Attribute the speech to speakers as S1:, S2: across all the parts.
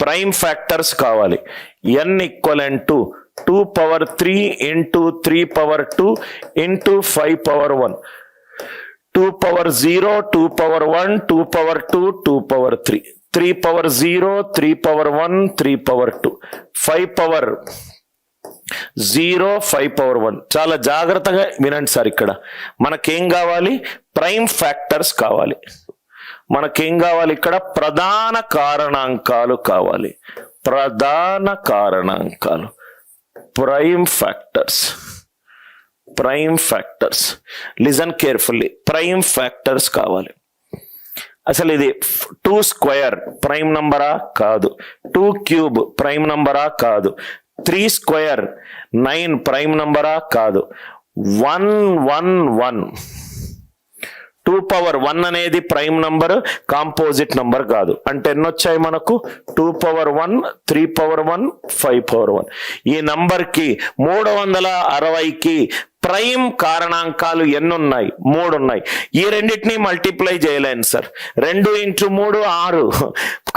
S1: Prime factors కావాలి. n equivalent to 2 power 3 into 3 power 2 into 5 power 1, 2 power 0, 2 power 1, 2 power 2, 2 power 3, 3 power 0, 3 power 1, 3 power 2, 5 power 0, 5 power 1. చాలా జాగ్రత్తగా వినండి sir. ఇక్కడ మనకేం కావాలి? ప్రైమ్ ఫ్యాక్టర్స్ కావాలి. మనకేం కావాలి? ఇక్కడ ప్రధాన కారణాంకాలు కావాలి. ప్రధాన కారణాంకాలు, prime factors. Prime factors, listen carefully. Prime factors కావాలి. అసలు ఇది 2 స్క్వేర్ ప్రైమ్ నంబరా? కాదు. 2 క్యూబ్ ప్రైమ్ నంబరా? కాదు. 3 స్క్వేర్ 9 ప్రైమ్ నంబరా? కాదు. 1 1 1 2 పవర్ 1 అనేది ప్రైమ్ నంబర్, కాంపోజిట్ నంబర్ కాదు. అంటే ఎన్ని వచ్చాయి మనకు? 2 పవర్ 1, 3 పవర్ 1, 5 పవర్ 1. ఈ నంబర్కి 360కి ప్రైమ్ కారణాంకాలు ఎన్ని ఉన్నాయి? 3 ఉన్నాయి. ఈ రెండింటినీ మల్టిప్లై చేయలేను సార్. 2 ఇంటూ 3 6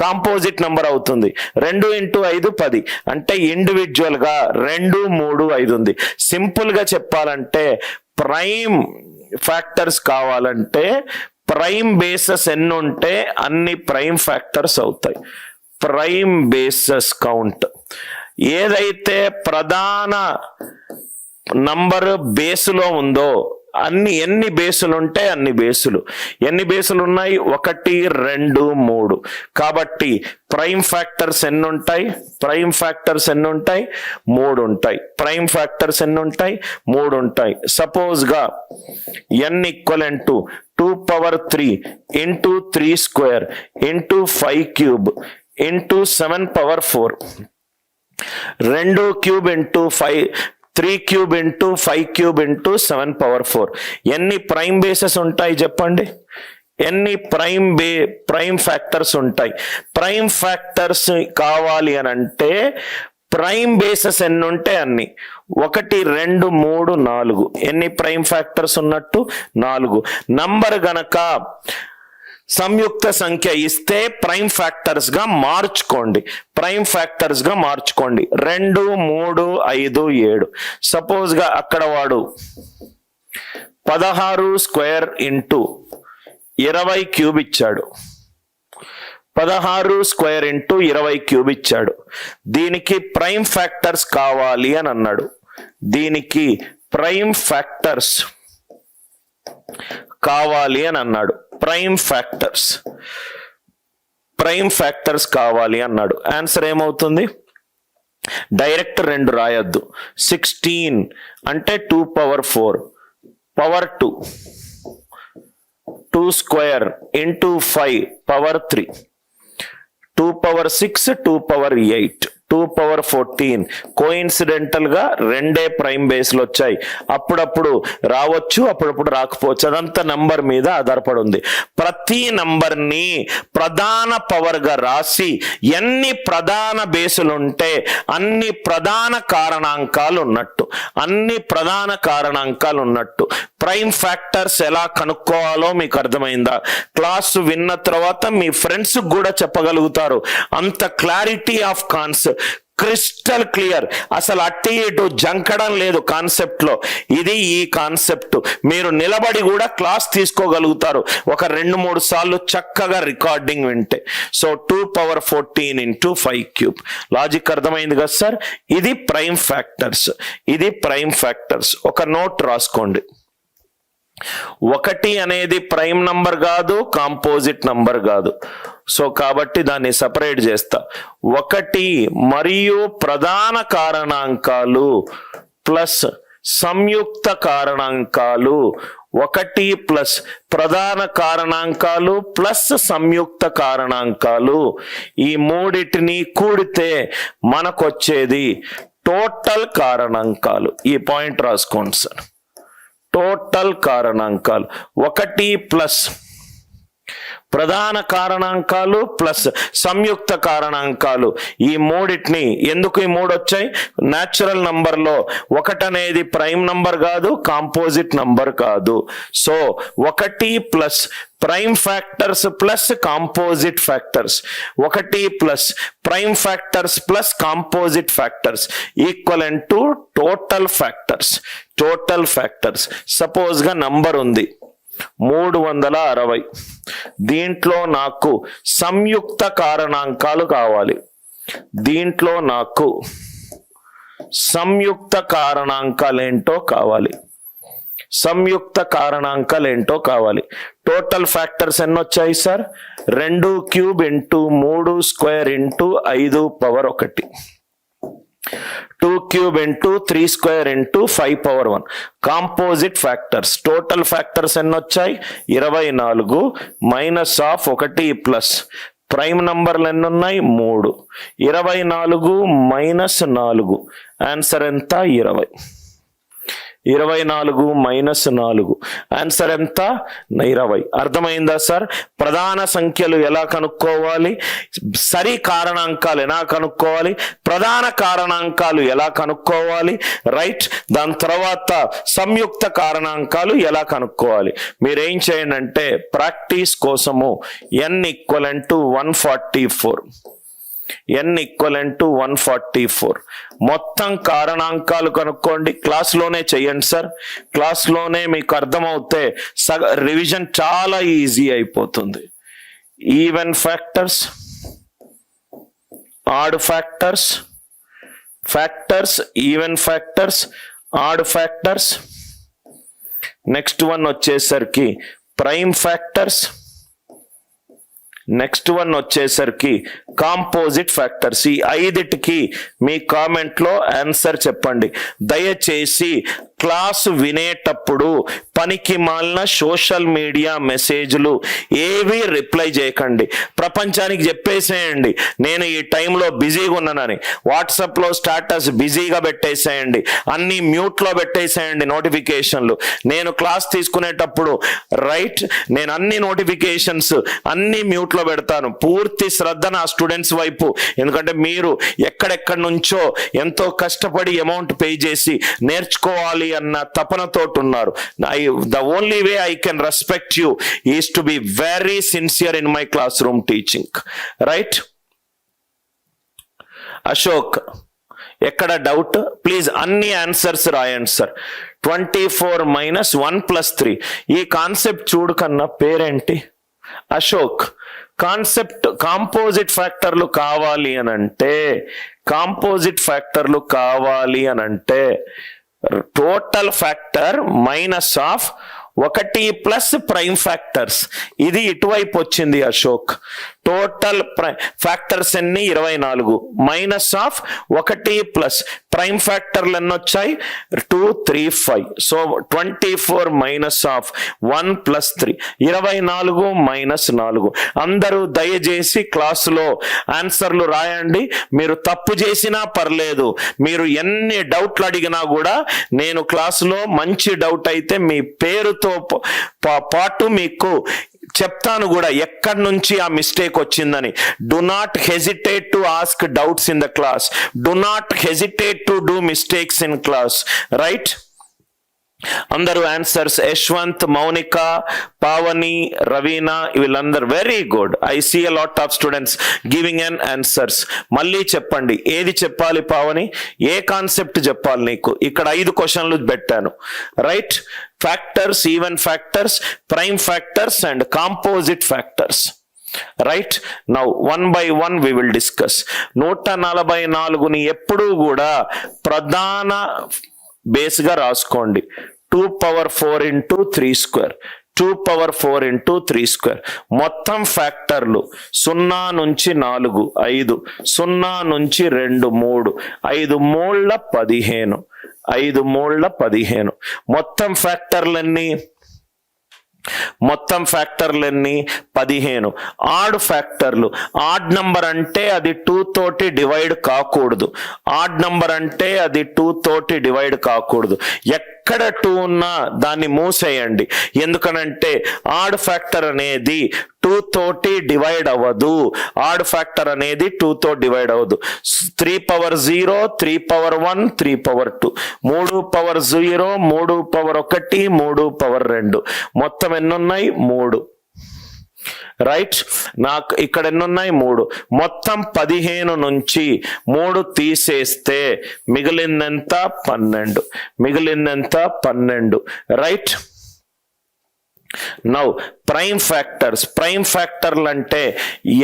S1: కాంపోజిట్ నంబర్ అవుతుంది. 2 ఇంటూ 5 10. అంటే ఇండివిజువల్ గా 2 3 5 ఉంది. సింపుల్ గా చెప్పాలంటే ప్రైమ్ ఫ్యాక్టర్స్ కావాలంటే ప్రైమ్ బేసెస్ ఎన్ని ఉంటే అన్ని ప్రైమ్ ఫ్యాక్టర్స్ అవుతాయి. ప్రైమ్ బేసెస్ కౌంట్ ఏదైతే ప్రధాన నంబర్ బేసులో ఉందో ఎన్ని బేసులు ఉంటే అన్ని బేసులు. ఎన్ని బేసులు ఉన్నాయి? 1 2 3. కాబట్టి ప్రైమ్ ఫ్యాక్టర్స్ ఎన్ని ఉంటాయి? ప్రైమ్ ఫ్యాక్టర్స్ ఎన్ని ఉంటాయి? 3 ఉంటాయి. ప్రైమ్ ఫ్యాక్టర్స్ ఎన్ని ఉంటాయి? 3 ఉంటాయి. సపోజ్ గా n equivalent to 2 power 3 into 3 square into 5 cube into 7 power 4, 2 cube into 5, 3 cube into 5 cube into 7 power 4. ఎన్ని ప్రైమ్ బేసెస్ ఉంటాయి చెప్పండి? ఎన్ని ప్రైమ్ ఫ్యాక్టర్స్ ఉంటాయి? ప్రైమ్ ఫ్యాక్టర్స్ కావాలి అని అంటే ప్రైమ్ బేసెస్ ఎన్ని ఉంటే అన్ని. 1 2 3 4. ఎన్ని ప్రైమ్ ఫ్యాక్టర్స్ ఉన్నట్టు? 4. నంబర్ గనక సంయుక్త సంఖ్య ఇస్తే ప్రైమ్ ఫ్యాక్టర్స్ గా మార్చుకోండి. ప్రైమ్ ఫ్యాక్టర్స్ గా మార్చుకోండి. 2 3 5 7. సపోజ్ గా అక్కడ వాడు 16 స్క్వేర్ ఇంటూ 20 క్యూబ్ ఇచ్చాడు. 16 స్క్వేర్ ఇంటూ 20 క్యూబ్ ఇచ్చాడు. దీనికి ప్రైమ్ ఫ్యాక్టర్స్ కావాలి అని అన్నాడు. దీనికి ప్రైమ్ ఫ్యాక్టర్స్ కావాలి అని అన్నాడు. ప్రైమ్ ఫ్యాక్టర్స్ కావాలి అన్నాడు. ఆన్సర్ ఏమవుతుంది? డైరెక్ట్ 2 రాయొద్దు. 16 అంటే 2 power 4 power 2, 2 square into 5 power 3, 2 power 6, 2 power 8, 2 power 14. Coincidental గా 2 ప్రైమ్ బేస్లు వచ్చాయి. అప్పుడప్పుడు రావచ్చు, అప్పుడప్పుడు రాకపోవచ్చు. అదంతా నంబర్ మీద ఆధారపడి ఉంది. ప్రతి నంబర్ ని ప్రధాన పవర్ గా రాసి ఎన్ని ప్రధాన బేసులు ఉంటే అన్ని ప్రధాన కారణాంకాలు ఉన్నట్టు. అన్ని ప్రధాన కారణాంకాలు ఉన్నట్టు. ప్రైమ్ ఫ్యాక్టర్స్ ఎలా కనుక్కోవాలో మీకు అర్థమైందా? క్లాస్ విన్న తర్వాత మీ ఫ్రెండ్స్ కూడా చెప్పగలుగుతారు. అంత clarity of concept, crystal clear. అసలు అట్టి ఇటు జంకడం లేదు కాన్సెప్ట్ లో. ఇది ఈ కాన్సెప్ట్ మీరు నిలబడి కూడా క్లాస్ తీసుకోగలుగుతారు ఒక 2-3 సార్లు చక్కగా రికార్డింగ్ వింటే. So 2 power 14 into 5 cube. Logic అర్థమైంది కదా సార్? ఇది ప్రైమ్ ఫ్యాక్టర్స్. ఇది ప్రైమ్ ఫ్యాక్టర్స్. ఒక నోట్ రాసుకోండి. 1 అనేది ప్రైమ్ నంబర్ కాదు, కాంపోజిట్ నంబర్ కాదు. సో కాబట్టి దాన్ని సపరేట్ చేస్తా. 1 మరియు ప్రధాన కారణాంకాలు ప్లస్ సంయుక్త కారణాంకాలు. 1 ప్లస్ ప్రధాన కారణాంకాలు ప్లస్ సంయుక్త కారణాంకాలు. ఈ మూడిటిని కూడితే మనకొచ్చేది టోటల్ కారణాంకాలు. ఈ పాయింట్ రాసుకోండి సార్. టోటల్ కారణాంకాలు 1 ప్లస్ ప్రధాన కారణాంకాలు ప్లస్ సంయుక్త కారణాంకాలు, ఈ మూడిటిని, ఎందుకు ఈ మూడు వచ్చాయి? న్యాచురల్ నంబర్లో ఒకటి అనేది ప్రైమ్ నంబర్ కాదు, కాంపోజిట్ నంబర్ కాదు. So 1 plus prime factors plus composite factors, 1 plus prime factors plus composite factors equivalent to total factors. Total factors suppose గా నంబర్ ఉంది 360, దీంట్లో నాకు సంయుక్త కారణాంకాలు కావాలి. దీంట్లో నాకు సంయుక్త కారణాంకాలేంటో కావాలి. సంయుక్త కారణాంకాలేంటో కావాలి. టోటల్ ఫ్యాక్టర్స్ ఎన్ని వచ్చాయి sir? 2 cube into 3 square into 5 power 1, 2 cube into 3 square into 5 power 1. Composite factors total factors ఎన్ని వచ్చాయి? 24 మైనస్ ఆఫ్ 1 ప్లస్ ప్రైమ్ నంబర్లు ఎన్ని ఉన్నాయి? 3. 24 మైనస్ 4 ఆన్సర్ ఎంత? 20. 24 మైనస్ 4 ఆన్సర్ ఎంత? 20. అర్థమైందా సార్? ప్రధాన సంఖ్యలు ఎలా కనుక్కోవాలి, సరి కారణాంకాలు ఎలా కనుక్కోవాలి, ప్రధాన కారణాంకాలు ఎలా కనుక్కోవాలి, రైట్? దాని తర్వాత సంయుక్త కారణాంకాలు ఎలా కనుక్కోవాలి. మీరేం చేయండి అంటే ప్రాక్టీస్ కోసము n equivalent to 144, n equivalent to 144 మొత్తం కారణాంకాలు కనుక్కోండి. క్లాస్లోనే చెయ్యండి సార్. క్లాస్లోనే మీకు అర్థమవుతే రివిజన్ చాలా ఈజీ అయిపోతుంది. Even factors, add factors, factors, even factors, add factors. Next one వచ్చేసరికి ప్రైమ్ ఫ్యాక్టర్స్, నెక్స్ట్ వన్ వచ్చేసరికి కాంపోజిట్ ఫ్యాక్టర్స్. ఈ 5టికి మీ కామెంట్ లో ఆన్సర్ చెప్పండి. దయచేసి క్లాస్ వినేటప్పుడు పనికి మాలిన సోషల్ మీడియా మెసేజ్లు ఏవి రిప్లై చేయకండి. ప్రపంచానికి చెప్పేసేయండి నేను ఈ టైంలో బిజీగా ఉన్నానని. వాట్సాప్లో స్టాటస్ బిజీగా పెట్టేసేయండి, అన్ని మ్యూట్లో పెట్టేసేయండి నోటిఫికేషన్లు. నేను క్లాస్ తీసుకునేటప్పుడు రైట్, నేను అన్ని నోటిఫికేషన్స్ అన్ని మ్యూట్లో పెడతాను. పూర్తి శ్రద్ధ నా స్టూడెంట్స్ వైపు, ఎందుకంటే మీరు ఎక్కడెక్కడి నుంచో ఎంతో కష్టపడి అమౌంట్ పే చేసి నేర్చుకోవాలి అన్న తపనతో ఉన్నారు. The only way I can respect you is to be very sincere in my class room teaching, right? Ashok, ఎక్కడ డౌట్? ప్లీజ్ అన్ని ఆన్సర్స్ రాయండి సార్. 24 మైనస్ 1 ప్లస్ 3 ఈ కాన్సెప్ట్ చూడు కన్నా పేరేంటి? అశోక్, కాన్సెప్ట్ కాంపోజిట్ ఫ్యాక్టర్లు కావాలి అనంటే, కాంపోజిట్ ఫ్యాక్టర్లు కావాలి అనంటే total factor minus of 1 plus prime factors. ఇది ఇటువైపు వచ్చింది అశోక్. టోటల్ ఫ్యాక్టర్స్ ఎన్ని? 24 మైనస్ ఆఫ్ 1 ప్లస్ ప్రైమ్ ఫ్యాక్టర్లు ఎన్ని వచ్చాయి? 2, 3, 5. So 24 minus of 1 plus 3, 24 minus 4. అందరూ దయచేసి క్లాసులో ఆన్సర్లు రాయండి. మీరు తప్పు చేసినా పర్లేదు, మీరు ఎన్ని డౌట్లు అడిగినా కూడా నేను క్లాసులో మంచి డౌట్ అయితే మీ పేరుతో పాటు మీకు చెప్తాను కూడా ఎక్కడి నుంచి ఆ మిస్టేక్ వచ్చిందని. Do not hesitate to ask doubts in the class, do not hesitate to do mistakes in class, right? అందరూ ఆన్సర్స్ యశ్వంత్, మౌనిక, పావని, రవీనా వీళ్ళందరూ very good. I see a lot of students giving an answers. మళ్ళీ చెప్పండి ఏది చెప్పాలి పావని, ఏ concept చెప్పాలి నీకు? ఇక్కడ 5 క్వశ్చన్లు పెట్టాను, right? Factors, even factors, prime factors and composite factors, right? Now 1 by 1 we will discuss. 144ని ఎప్పుడూ కూడా ప్రధాన బేస్ గా రాసుకోండి. 2 power 4 into 3 square, 2 power 4 into 3 square. మొత్తం ఫ్యాక్టర్లు 0 నుంచి 4, 5, 0 నుంచి 2, 3, 5 మూళ్ళ 15, 5 మూళ్ళ 15. మొత్తం ఫ్యాక్టర్లన్నీ 15. ఆడ్ ఫ్యాక్టర్లు, ఆడ్ నంబర్ అంటే అది 2 తోటి డివైడ్ కాకూడదు. ఆడ్ నంబర్ అంటే అది 2 తోటి డివైడ్ కాకూడదు. ఎక్కడ 2 ఉన్నా దాన్ని మూసేయండి. ఎందుకనంటే ఆడ్ ఫ్యాక్టర్ అనేది 2 తోటి డివైడ్ అవ్వదు. ఆడ్ ఫ్యాక్టర్ అనేది 2 తో డివైడ్ అవ్వదు. 3 power 0, 3 power 1, 3 power 2, 3 power 0, 3 power 1, 3 power 2, మొత్తం ఎన్నున్నాయి? 3. రైట్, నాకు ఇక్కడ ఎన్నున్నాయి? 3. మొత్తం 15 నుంచి 3 తీసేస్తే మిగిలిందెంత? 12. మిగిలిందెంత? 12. Right. Now prime factors. Prime ఫ్యాక్టర్లు అంటే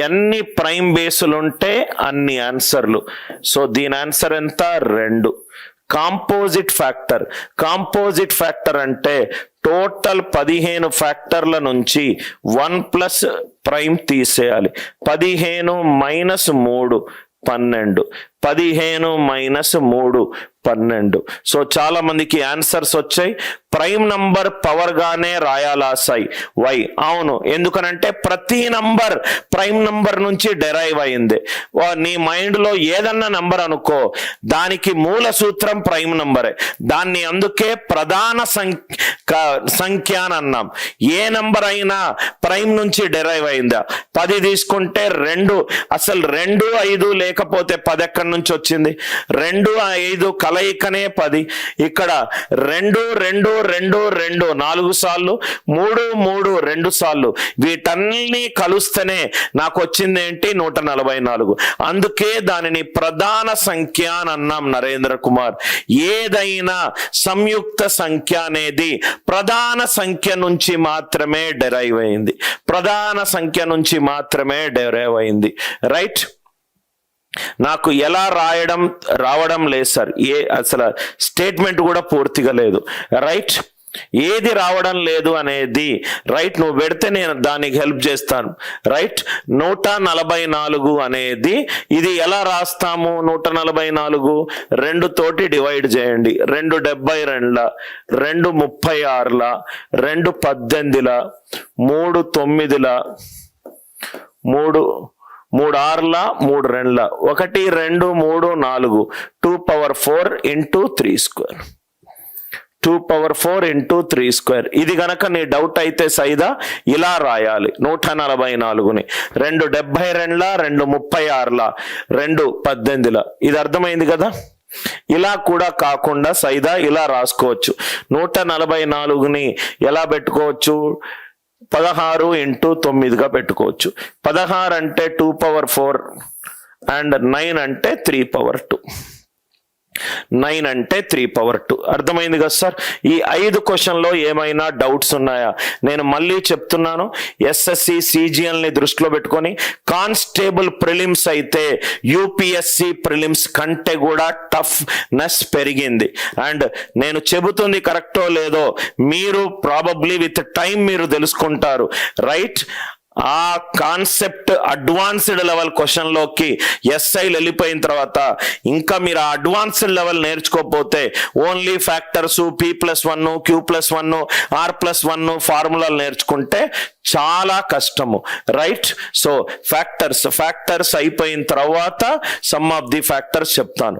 S1: ఎన్ని ప్రైమ్ బేసులు ఉంటే అన్ని ఆన్సర్లు. సో దీని ఆన్సర్ ఎంత? 2. Composite factor. కాంపోజిట్ ఫ్యాక్టర్ అంటే టోటల్ 15 ఫ్యాక్టర్ల నుంచి 1 ప్లస్ ప్రైమ్ తీసేయాలి. 15 మైనస్ 3 12, 15 మైనస్ 3 12. సో చాలా మందికి ఆన్సర్స్ వచ్చాయి. ప్రైమ్ నంబర్ పవర్ గానే రాయాలా సై? వై? అవును, ఎందుకనంటే ప్రతి నంబర్ ప్రైమ్ నంబర్ నుంచి డెరైవ్ అయింది. నీ మైండ్ లో ఏదన్నా నంబర్ అనుకో, దానికి మూల సూత్రం ప్రైమ్ నంబరే. దాన్ని అందుకే ప్రధాన సంఖ్య అని అన్నాం. ఏ నంబర్ అయినా ప్రైమ్ నుంచి డెరైవ్ అయిందా? 10 తీసుకుంటే 2, అసలు 2, 5 లేకపోతే 10 ఎక్కడి నుంచి వచ్చింది? 2, 5 కలయికనే 10. ఇక్కడ 2, 2, 2, 2 4 సార్లు, 3, 3 2 సార్లు, వీటన్ని కలుస్తేనే నాకు వచ్చింది ఏంటి? 144. అందుకే దానిని ప్రధాన సంఖ్య అని అన్నాం నరేంద్ర కుమార్. ఏదైనా సంయుక్త సంఖ్య అనేది ప్రధాన సంఖ్య నుంచి మాత్రమే డెరైవ్ అయింది. ప్రధాన సంఖ్య నుంచి మాత్రమే డెరైవ్ అయింది. రైట్. నాకు ఎలా రావడం లేదు సార్, అసలు స్టేట్మెంట్ కూడా పూర్తిగా లేదు. రైట్, ఏది రావడం లేదు అనేది రైట్ నువ్వు పెడితే నేను దానికి హెల్ప్ చేస్తాను. రైట్, 144 అనేది ఇది ఎలా రాస్తాము? 144 2 తోటి డివైడ్ చేయండి. 2 72, 2 36, 2 18, 3 9, 3 6, 3 2, 1 2 3 4, 2 power 4 into 3 square, 2 power 4 into 3 square. ఇది గనక నీ డౌట్ అయితే సైదా ఇలా రాయాలి. 144ని 2 72, 2 36, 2 18. ఇది అర్థమైంది కదా? ఇలా కూడా కాకుండా సైదా ఇలా రాసుకోవచ్చు. 144ని ఎలా పెట్టుకోవచ్చు? 16 ఇంటూ 9గా పెట్టుకోవచ్చు. 16 అంటే 2 పవర్ 4 అండ్ 9 అంటే 3 పవర్ 2. 9 అంటే 3 పవర్ 2. అర్థమైంది కదా సార్? ఈ 5 క్వశ్చన్లో ఏమైనా డౌట్స్ ఉన్నాయా? నేను మళ్ళీ చెప్తున్నాను, ఎస్ఎస్సి సిజిఎల్ ని దృష్టిలో పెట్టుకొని కానిస్టేబుల్ ప్రిలిమ్స్ అయితే యూపీఎస్సి ప్రిలిమ్స్ కంటే కూడా టఫ్నెస్ పెరిగింది. అండ్ నేను చెబుతుంది కరెక్టో లేదో మీరు ప్రాబబ్లీ విత్ టైం మీరు తెలుసుకుంటారు. రైట్, ఆ కాన్సెప్ట్ అడ్వాన్స్డ్ లెవెల్ క్వశ్చన్ లోకి ఎస్ఐలు వెళ్ళిపోయిన తర్వాత ఇంకా మీరు ఆ అడ్వాన్స్డ్ లెవెల్ నేర్చుకోకపోతే only factors P+1, Q+1, R+1 ఫార్ములాలు నేర్చుకుంటే చాలా కష్టము. రైట్, సో ఫ్యాక్టర్స్ అయిపోయిన తర్వాత సమ్ ఆఫ్ ది ఫ్యాక్టర్స్ చెప్తాను.